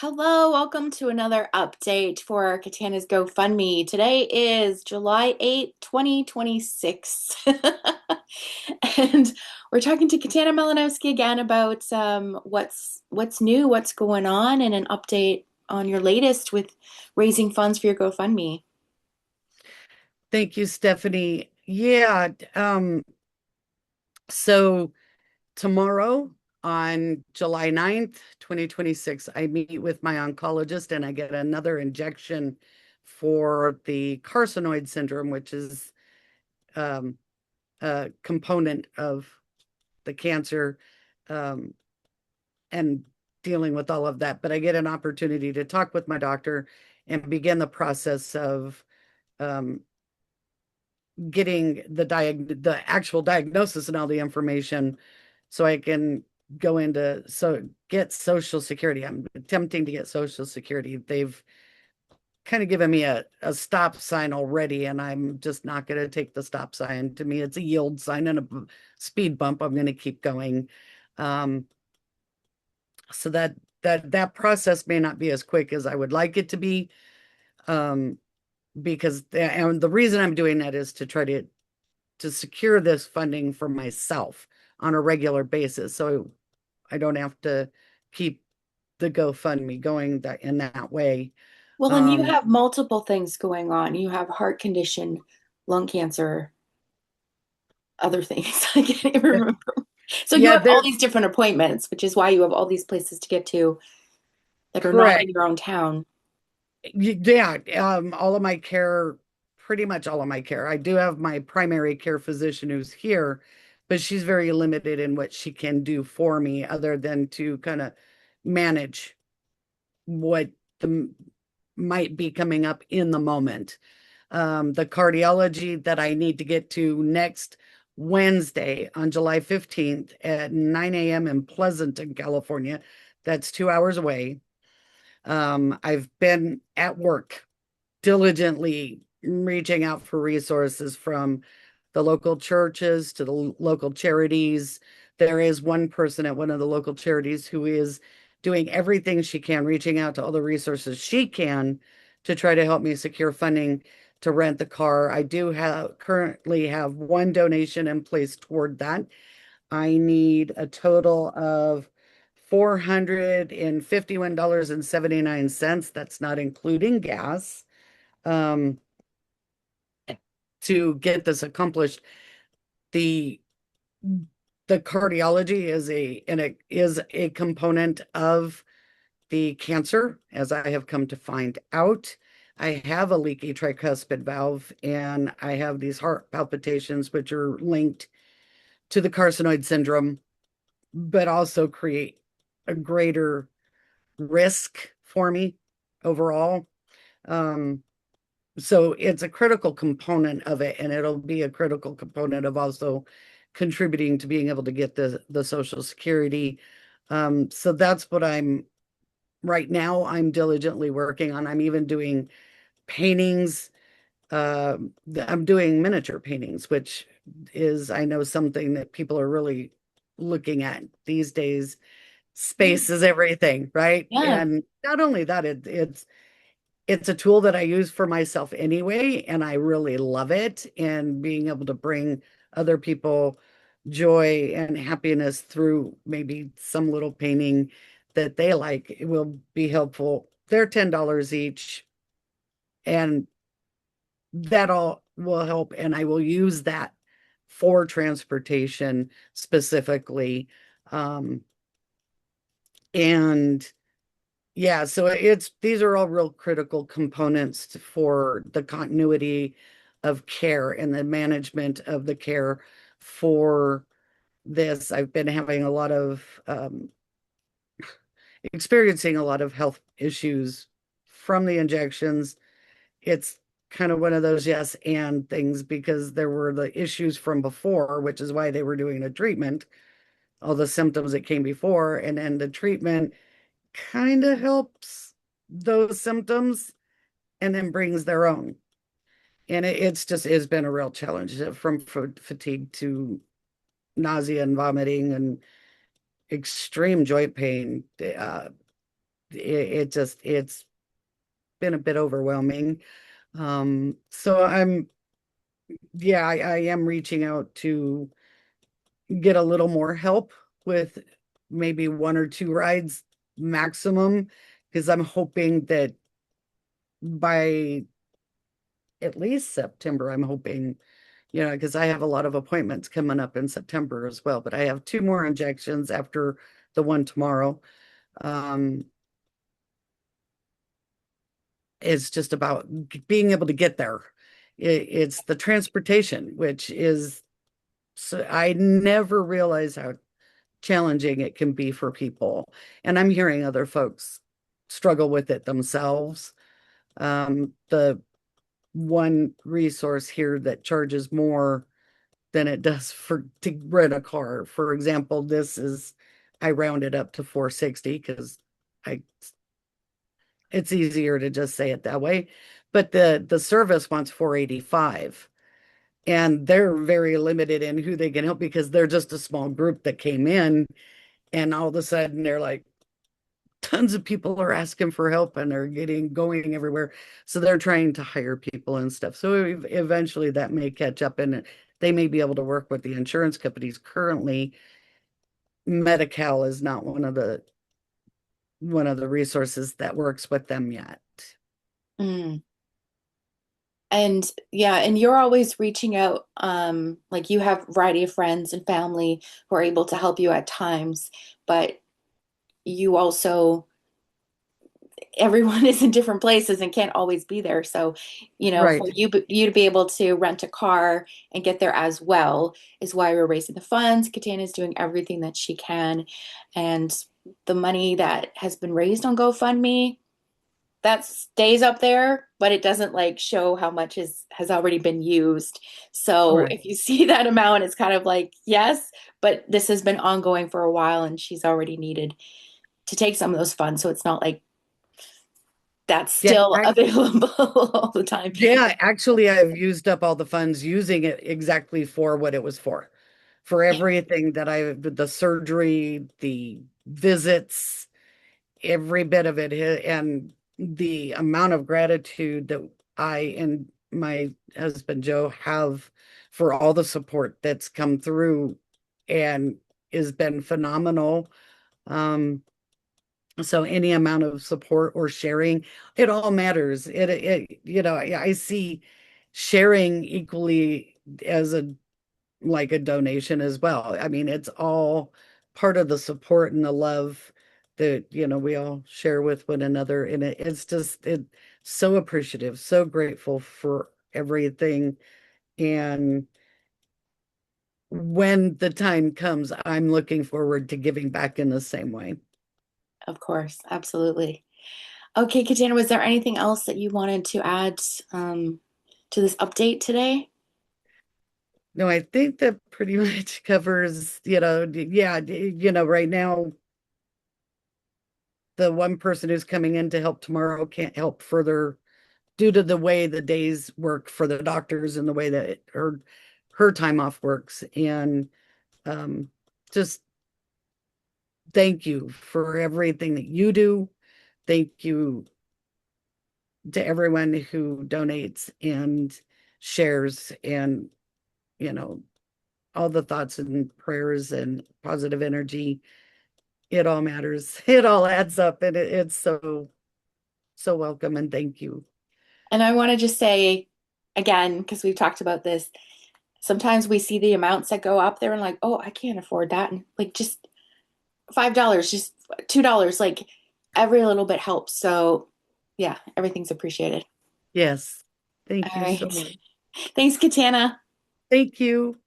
Hello, welcome to another update for Catana's GoFundMe. Today is July 8th, 2026. And we're talking to Catana Malinowski again about what's new, what's going on, and an update on your latest with raising funds for your GoFundMe. Thank you, Stephanie. Yeah, so tomorrow on July 9th, 2026, I meet with my oncologist and I get another injection for the carcinoid syndrome, which is um, a component of the cancer, um, and dealing with all of that. But I get an opportunity to talk with my doctor and begin the process of um, getting the actual diagnosis and all the information so I can go into get Social Security. I'm attempting to get Social Security. They've kind of given me a stop sign already, and I'm just not going to take the stop sign. To me, it's a yield sign and a speed bump. I'm going to keep going. Um, so that process may not be as quick as I would like it to be. Um, because and the reason I'm doing that is to try to secure this funding for myself on a regular basis. So I don't have to keep the GoFundMe going in that way. Well, and you Um, have multiple things going on. You have heart condition, lung cancer, other things. I can't even remember. So you yeah, have all they're these different appointments, which is why you have all these places to get to that are not in correct. your own town. Yeah, all of my care, pretty much all of my care. I do have my primary care physician who's here, but she's very limited in what she can do for me other than to kind of manage what the might be coming up in the moment. The cardiology that I need to get to next Wednesday on July 15th at 9 a.m. in Pleasanton, California. That's 2 hours away. I've been at work diligently reaching out for resources from the local churches to the local charities. There is one person at one of the local charities who is doing everything she can, reaching out to all the resources she can to try to help me secure funding to rent the car. I do have currently have one donation in place toward that. I need a total of $451.79. That's not including gas. Um, to get this accomplished. The the cardiology is a component of the cancer, as I have come to find out. I have a leaky tricuspid valve and I have these heart palpitations, which are linked to the carcinoid syndrome, but also create a greater risk for me overall. Um, so it's a critical component of it, and it'll be a critical component of also contributing to being able to get the Social Security. So that's what I'm right now. I'm diligently working on. I'm even doing paintings. Uh, I'm doing miniature paintings, which is I know something that people are really looking at these days. Space is everything, right? Yeah. And not only that, it's a tool that I use for myself anyway, and I really love it. And being able to bring other people joy and happiness through maybe some little painting that they like, it will be helpful. They're $10 each, and that all will help. And I will use that for transportation specifically. Um, and Yeah, so it's these are all real critical components for the continuity of care and the management of the care for this. I've been having a lot of experiencing a lot of health issues from the injections. It's kind of one of those yes and things because there were the issues from before, which is why they were doing a treatment, all the symptoms that came before, and then the treatment kind of helps those symptoms and then brings their own. And it's been a real challenge from fatigue to nausea and vomiting and extreme joint pain. it's been a bit overwhelming. So yeah, I am reaching out to get a little more help with maybe one or two rides maximum, because I'm hoping that by at least September, I'm hoping, because I have a lot of appointments coming up in September as well, but I have two more injections after the one tomorrow. Um, it's just about being able to get there. It's the transportation, which is, so I never realized how challenging it can be for people. And I'm hearing other folks struggle with it themselves. The one resource here that charges more than it does for to rent a car. For example, I rounded up to 460 because I it's easier to just say it that way. But the service wants 485. And they're very limited in who they can help because they're just a small group that came in, and all of a sudden they're like, tons of people are asking for help and they're getting going everywhere. So they're trying to hire people and stuff. So eventually that may catch up, and they may be able to work with the insurance companies. Currently, Medi-Cal is not one of the resources that works with them yet. Mm. And yeah, and you're always reaching out, like you have a variety of friends and family who are able to help you at times, but you also everyone is in different places and can't always be there. So, for Right. you to be able to rent a car and get there as well is why we're raising the funds. Katana is doing everything that she can, and the money that has been raised on GoFundMe that stays up there, but it doesn't like show how much has already been used. So Right. if you see that amount, it's kind of like, yes, but this has been ongoing for a while and she's already needed to take some of those funds. So it's not like that's Yeah. still available all the time. Yeah, actually, I've used up all the funds using it exactly for what it was for Yeah, everything that the surgery, the visits, every bit of it. And the amount of gratitude that I and my husband Joe have for all the support that's come through and has been phenomenal. Um, so any amount of support or sharing, it all matters. I see sharing equally as a like a donation as well. I mean, it's all part of the support and the love that, we all share with one another. And it's just so appreciative, so grateful for everything. And when the time comes, I'm looking forward to giving back in the same way. of course, absolutely. Okay, Katana, was there anything else that you wanted to add to this update today? No, I think that pretty much covers, yeah, right now, the one person who's coming in to help tomorrow can't help further due to the way the days work for the doctors and the way that her time off works. And um, just thank you for everything that you do. Thank you to everyone who donates and shares, and you know all the thoughts and prayers and positive energy. It all matters. It all adds up, and it's so welcome, and thank you. And I want to just say again, because we've talked about this, sometimes we see the amounts that go up there and like, oh, I can't afford that. And like just $5, just $2, like every little bit helps. So yeah, everything's appreciated. Yes, thank All you so right. much. Thanks, Katana. Thank you.